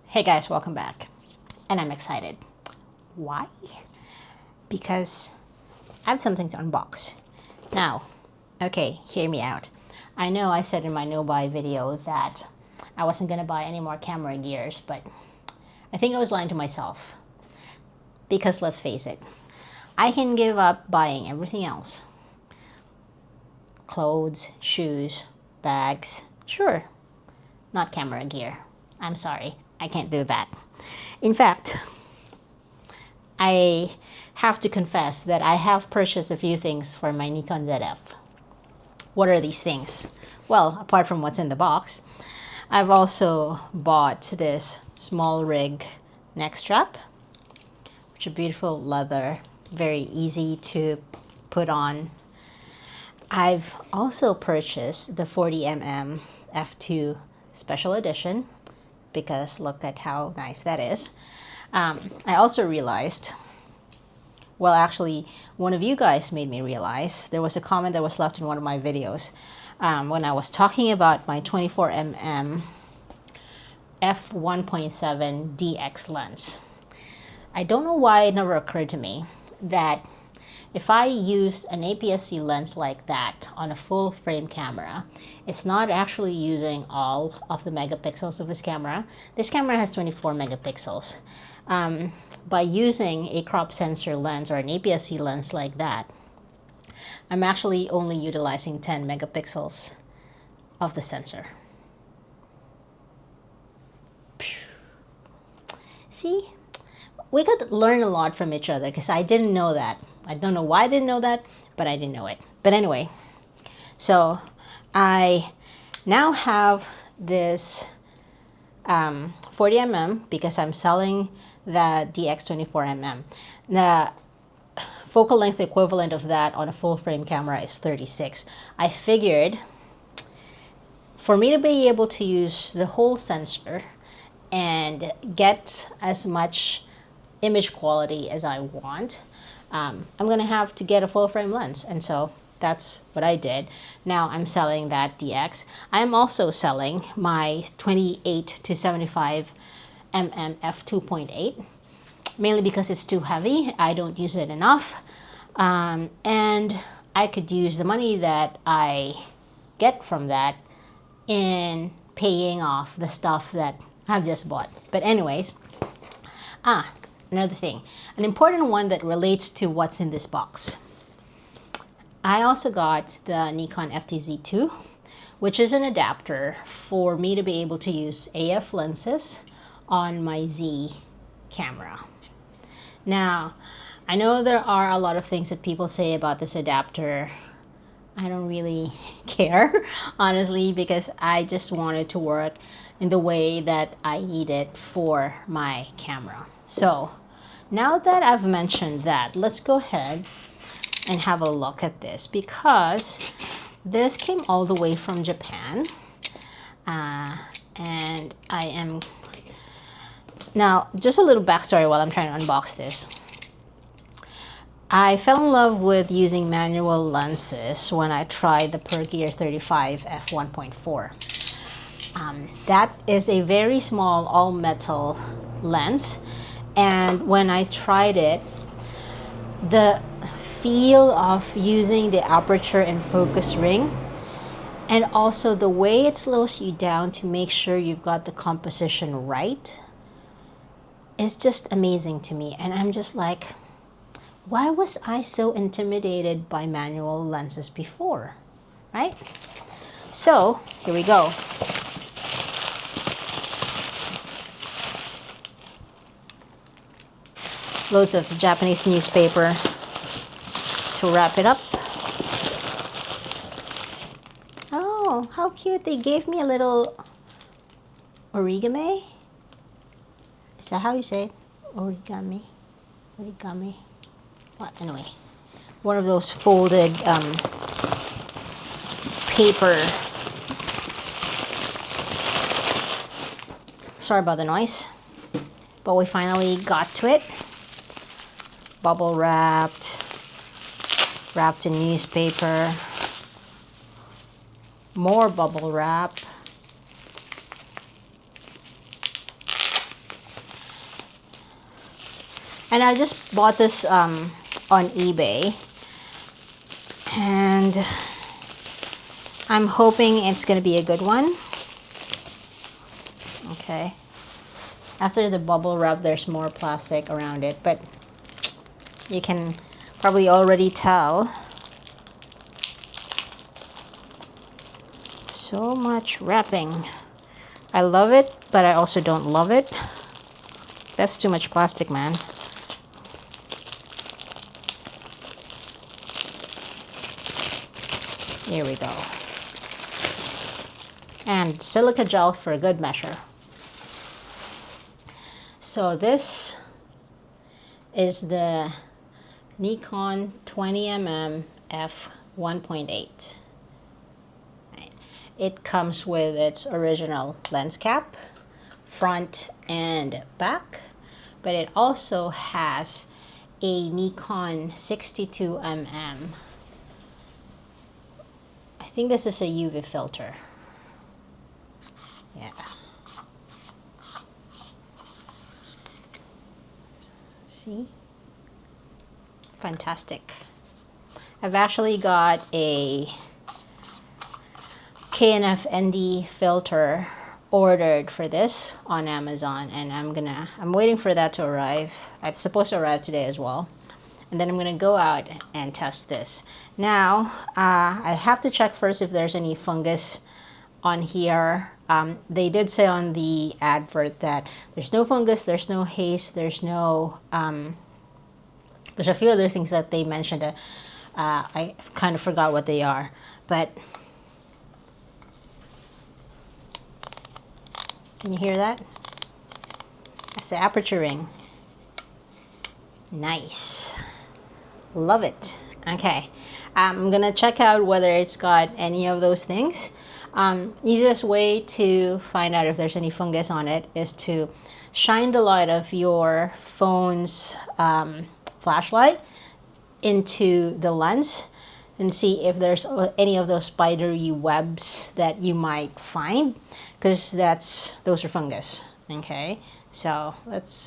Hey guys, welcome back. And I'm excited. Why? Because I have something to unbox. Now, okay, hear me out. I know I said in my no-buy video that I wasn't going to buy any more camera gears, but I think I was lying to myself. Because let's face it, I can give up buying everything else. Clothes, shoes, bags, sure. Not camera gear. I'm sorry, I can't do that. In fact, I have to confess that I have purchased a few things for my Nikon Zf. What are these things? Well, apart from what's in the box, I've also bought this small rig neck strap, which is beautiful leather, very easy to put on. I've also purchased the 40mm f2 special edition because look at how nice that is. I also realized, well, actually, one of you guys made me realize, there was a comment that was left in one of my videos when I was talking about my 24mm f1.7 DX lens. I don't know why it never occurred to me that if I use an APS-C lens like that on a full frame camera, it's not actually using all of the megapixels of this camera. This camera has 24 megapixels. By using a crop sensor lens or an APS-C lens like that, I'm actually only utilizing 10 megapixels of the sensor. See? We could learn a lot from each other because I didn't know that. I don't know why I didn't know that, but I didn't know it. But anyway, so I now have this 40mm because I'm selling the DX24mm. The focal length equivalent of that on a full frame camera is 36. I figured for me to be able to use the whole sensor and get as much image quality as I want, I'm going to have to get a full frame lens. And so that's what I did. Now I'm selling that DX. I'm also selling my 28 to 75 mm f2.8, mainly because it's too heavy. I don't use it enough. And I could use the money that I get from that in paying off the stuff that I've just bought. But anyways, another thing, an important one that relates to what's in this box. I also got the Nikon FTZ2, which is an adapter for me to be able to use AF lenses on my Z camera. Now, I know there are a lot of things that people say about this adapter. I don't really care, honestly, because I just want it to work in the way that I need it for my camera. So now that I've mentioned that, let's go ahead and have a look at this because this came all the way from Japan. And I am, now just a little backstory while I'm trying to unbox this. I fell in love with using manual lenses when I tried the Pergear 35 f1.4. That is a very small all-metal lens, and when I tried it, the feel of using the aperture and focus ring and also the way it slows you down to make sure you've got the composition right is just amazing to me. And I'm just like, why was I so intimidated by manual lenses before, right? So here we go. Loads of Japanese newspaper to wrap it up. Oh, how cute. They gave me a little origami. Is that how you say it? Origami. Origami. Well, anyway, one of those folded paper. Sorry about the noise, but we finally got to it. Bubble wrapped, wrapped in newspaper, more bubble wrap. And I just bought this on eBay, and I'm hoping it's going to be a good one. Okay. After the bubble wrap, there's more plastic around it, but you can probably already tell. So much wrapping. I love it, but I also don't love it. That's too much plastic, man. Here we go. And silica gel for good measure. So this is the Nikon 20mm f1.8. It comes with its original lens cap, front and back, but it also has a Nikon 62mm. I think this is a UV filter. Yeah. See? Fantastic. I've actually got a K&F ND filter ordered for this on Amazon, and I'm waiting for that to arrive. It's supposed to arrive today as well. And then I'm gonna go out and test this. Now, I have to check first if there's any fungus on here. They did say on the advert that there's no fungus, there's no haze, there's no, there's a few other things that they mentioned. I kind of forgot what they are, but can you hear that? That's the aperture ring. Nice. Love it. Okay. I'm gonna check out whether it's got any of those things. Easiest way to find out if there's any fungus on it is to shine the light of your phone's flashlight into the lens and see if there's any of those spidery webs that you might find, because those are fungus. Okay, so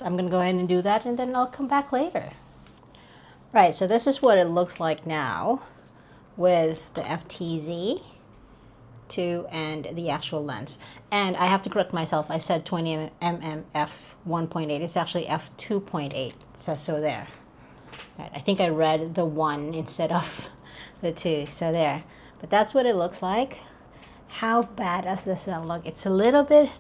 I'm gonna go ahead and do that, and then I'll come back later. Right, so this is what it looks like now with the FTZ2 and the actual lens. And I have to correct myself. I said 20mm f1.8. It's actually f2.8. It says so there. Right, I think I read the 1 instead of the 2. So there. But that's what it looks like. How badass does that look? It's a little bit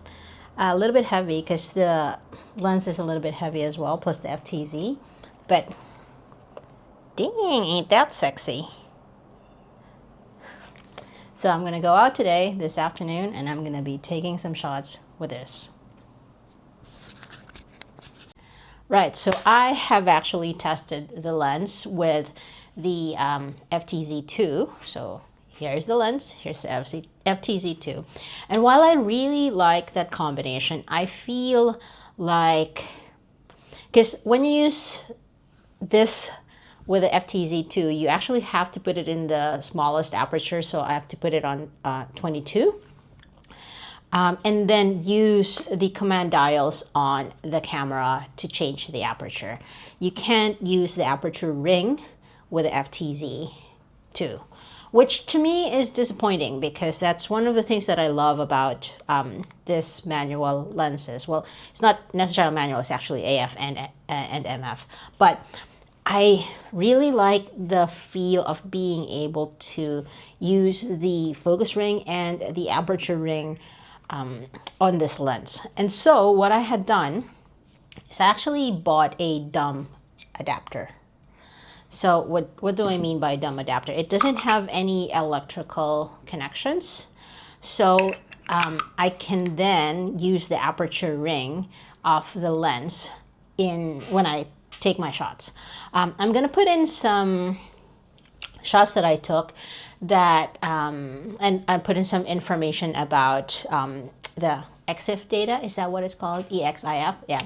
heavy because the lens is a little bit heavy as well, plus the FTZ. But dang, ain't that sexy. So I'm gonna go out today, this afternoon, and I'm gonna be taking some shots with this. Right, so I have actually tested the lens with the FTZ2. So here's the lens, here's the FTZ2. And while I really like that combination, I feel like, because when you use this with the FTZ2, you actually have to put it in the smallest aperture, so I have to put it on 22. And then use the command dials on the camera to change the aperture. You can't use the aperture ring with the FTZ2, which to me is disappointing, because that's one of the things that I love about this manual lenses. Well, it's not necessarily manual, it's actually AF and MF, but I really like the feel of being able to use the focus ring and the aperture ring on this lens. And so what I had done is I actually bought a dumb adapter. So what do I mean by dumb adapter? It doesn't have any electrical connections. So I can then use the aperture ring of the lens when I take my shots. I'm gonna put in some shots that I took that, and I put in some information about the EXIF data. Is that what it's called? EXIF, yeah.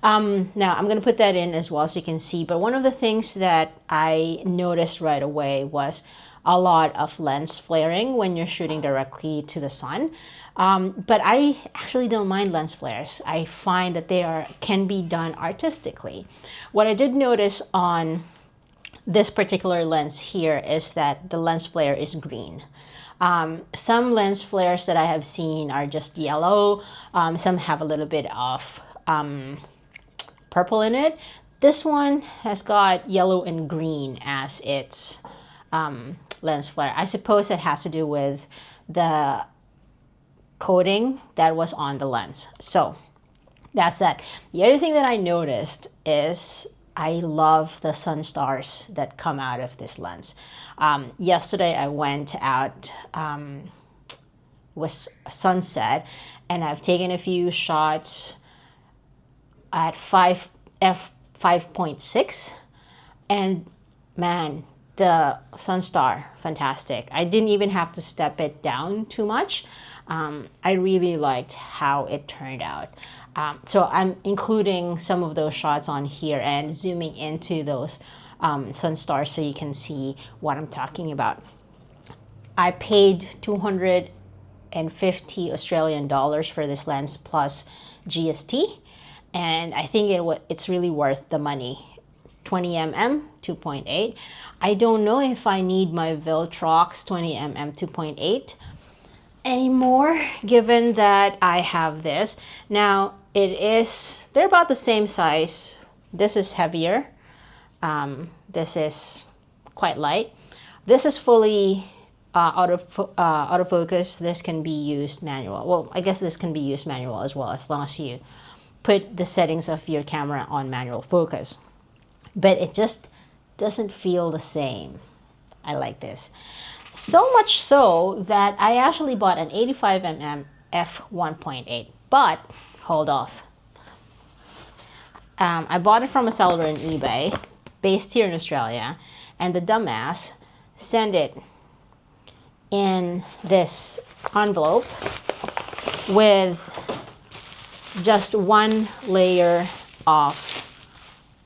Now I'm gonna put that in as well so you can see, but one of the things that I noticed right away was a lot of lens flaring when you're shooting directly to the sun. But I actually don't mind lens flares. I find that can be done artistically. What I did notice on this particular lens here is that the lens flare is green. Some lens flares that I have seen are just yellow. Some have a little bit of purple in it. This one has got yellow and green as its lens flare. I suppose it has to do with the coating that was on the lens. So that's that. The other thing that I noticed is I love the sun stars that come out of this lens. Yesterday I went out with sunset, and I've taken a few shots at f5.6, and man, the sun star, fantastic. I didn't even have to step it down too much. I really liked how it turned out. So I'm including some of those shots on here and zooming into those sun stars so you can see what I'm talking about. I paid 250 Australian dollars for this lens plus GST, and I think it's really worth the money. 20mm 2.8. I don't know if I need my Viltrox 20mm 2.8 anymore, given that I have this. Now they're about the same size. This is heavier. This is quite light. This is fully autofocus. This can be used manual. Well, I guess this can be used manual as well, as long as you put the settings of your camera on manual focus. But it just doesn't feel the same. I like this. So much so that I actually bought an 85mm f1.8, but hold off. I bought it from a seller on eBay, based here in Australia, and the dumbass sent it in this envelope with just one layer of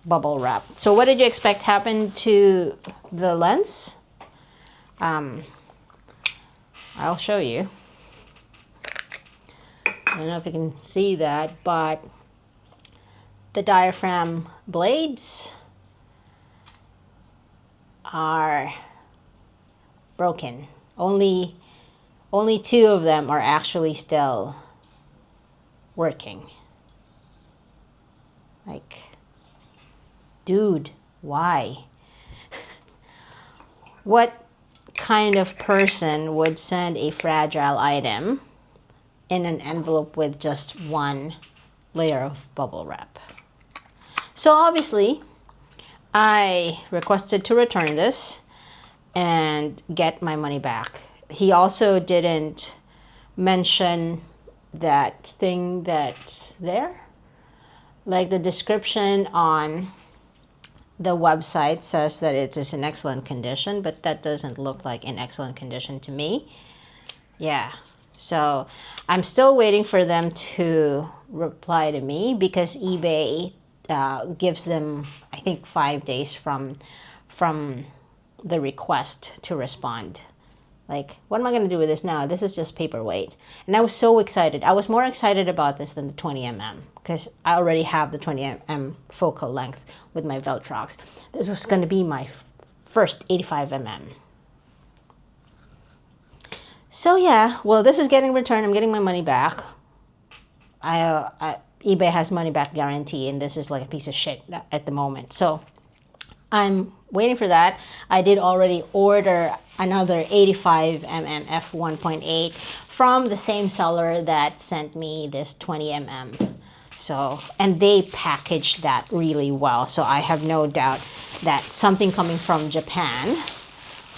bubble wrap. So what did you expect happened to the lens? I'll show you. I don't know if you can see that, but the diaphragm blades are broken. Only two of them are actually still working. Like, dude, why? What kind of person would send a fragile item in an envelope with just one layer of bubble wrap? So obviously, I requested to return this and get my money back. He also didn't mention that thing that's there. Like, the description on the website says that it is in excellent condition, but that doesn't look like in excellent condition to me. Yeah, so I'm still waiting for them to reply to me, because eBay gives them, I think, 5 days from the request to respond. Like, what am I going to do with this now? This is just paperweight. And I was so excited. I was more excited about this than the 20mm, because I already have the 20mm focal length with my Viltrox. This was going to be my first 85mm. So yeah, well, this is getting returned. I'm getting my money back. eBay has money back guarantee, and this is like a piece of shit at the moment. So I'm waiting for that. I did already order another 85mm f1.8 from the same seller that sent me this 20mm. So, and they packaged that really well. So I have no doubt that something coming from Japan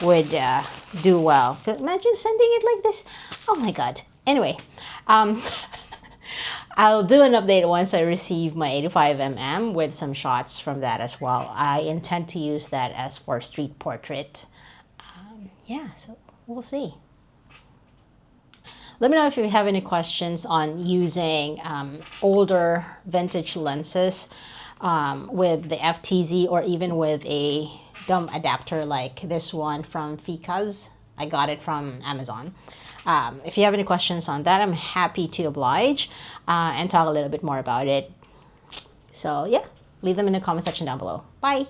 would do well. Imagine sending it like this. Oh my God. Anyway, I'll do an update once I receive my 85mm with some shots from that as well. I intend to use that as for street portrait. Yeah, so we'll see. Let me know if you have any questions on using older vintage lenses with the FTZ, or even with a dumb adapter like this one from Ficas. I got it from Amazon. If you have any questions on that, I'm happy to oblige and talk a little bit more about it. So yeah, leave them in the comment section down below. Bye!